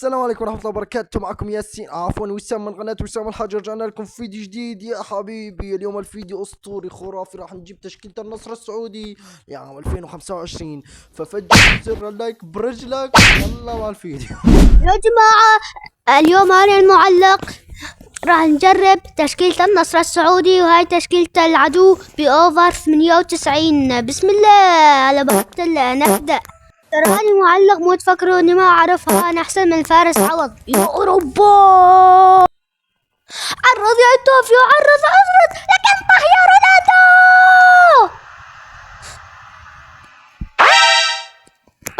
السلام عليكم ورحمة الله وبركاته. معكم ياسين وسام من قناة وسام الحاج. رجعنا لكم في فيديو جديد يا حبيبي. اليوم الفيديو أسطوري خرافي، راح نجيب تشكيلة النصر السعودي لعام 2025. ففجر زر اللايك برجلك. يلا مع الفيديو يا جماعة، اليوم أنا المعلق راح نجرب تشكيلة النصر السعودي، وهاي تشكيلة العدو بأوفر 98. بسم الله على بركة الله نبدأ. ترى أنا معلق، مو تفكروا إني ما أعرفها، أنا أحسن من فارس عوض. يا أوروبا، عرض يا توفيو، عرض لكن طه يا رونالدو.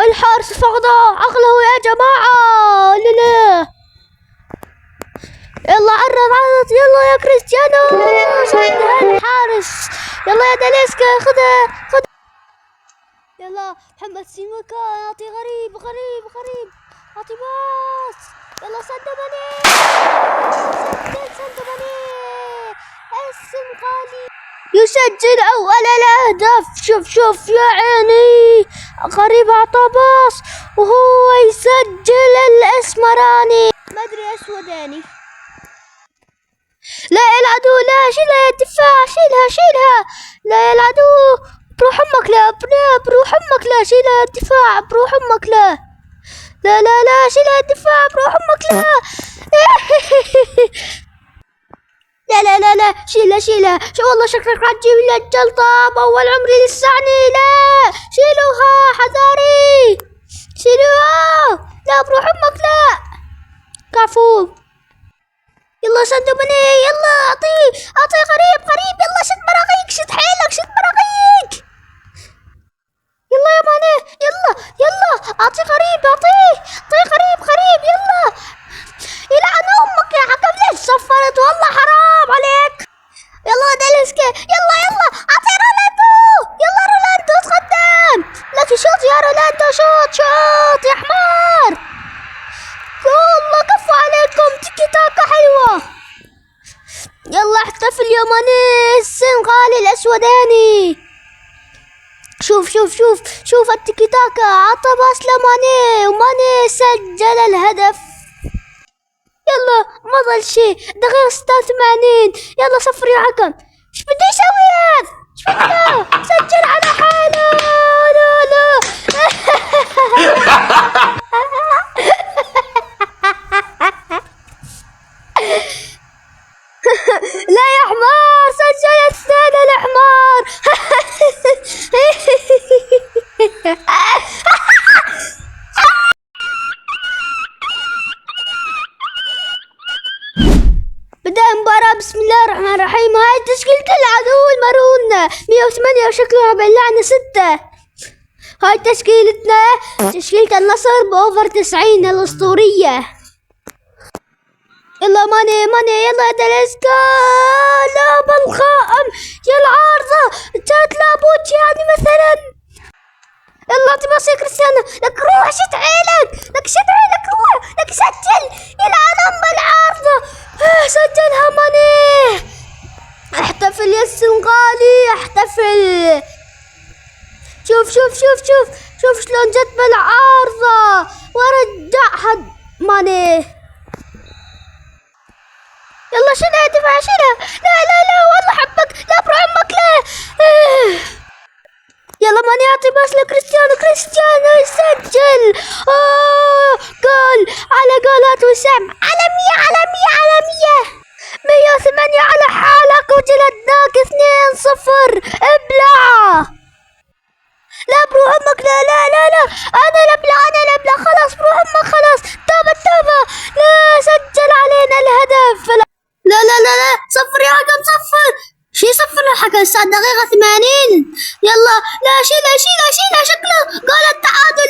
الحارس فقده عقله يا جماعة. لا يلا عرض يلا يا كريستيانو، شد الحارس. يلا يا داليسكا، خذ يلا محمد سيمكا، اعطي غريب اعطي باص. يلا سندو ماني، سندو ماني السنغالي يسجل اول الاهداف. شوف يا عيني، غريب اعطى باص وهو يسجل. الاسمراني ما ادري اسوداني. لا العدو، لا شيلها يا الدفاع، شيلها. لا العدو، بروح امك، لا بروح امك، لا شيلها يا الدفاع، بروح امك، لا شيلها يا الدفاع، بروح امك، لا لا شيلها. شو والله شكلك راح تجيب لي الجلطة بأول عمري لسعني. لا شيلوها حذاري، شيلوها. لا بروح امك، لا كفو. يلا سندو ماني، يلا اعطي غريب. يلا شد براغيك، شد براغيك. يلا يا ماني، يلا اعطي غريب، اعطي غريب. يلا يلعن امك يا حكم، ليش صفرت؟ والله حرام عليك. يلا داليسكا، يلا اعطي رونالدو. يلا رونالدو تقدم لك، شوط يا رونالدو، شوط يا حمار. والله كفو عليكم، تيكي تاكا حلوة. يلا احتفل يا ماني السنغالي الاسوداني. شوف التيكي تاكا، عطى باص لماني وماني سجل الهدف. يلا ما ظل شيء، دقيقة 86. يلا صفر يا حكم. ايش بدي اسوي هذا؟ ايش بدي سجل على حاله. لا لا يا حمار، سجل الثاني الحمار. بدأ المباراة. بسم الله الرحمن الرحيم. هاي تشكيلة العدو المرون 108 وشكلها باللعنة 6. هاي تشكيلتنا، تشكيلة النصر بأوفر 90 الأسطورية. يلا ماني، يلا داليسكا، لا بالخائم يا العارضة، جات لابوت يعني مثلا. يلا تباصي كريستيانو، لك روح شد عينك، روح لك سجل. يلعن ام العارضة، سجلها ماني. احتفل يا السنغالي، احتفل. شوف شلون جت بالعارضة ورجعها ماني. يلا شيلها يا دفاع، شيلها. لا والله حبك، لا بروح امك، لا. يلا ماني يعطي باص لكريستيانو يسجل. جول على جولات وسام، على 100 108 على حالك، وجلدناك 2-0. ابلع. لا بروح امك، لا انا الابلع، خلاص بروح امك، خلاص توبة. لا سجل علينا الهدف. لا صفر يا حكم، صفر. شي صفر الحكم الساعة دقيقة 80. يلا لا شيلها، شكله جول التعادل.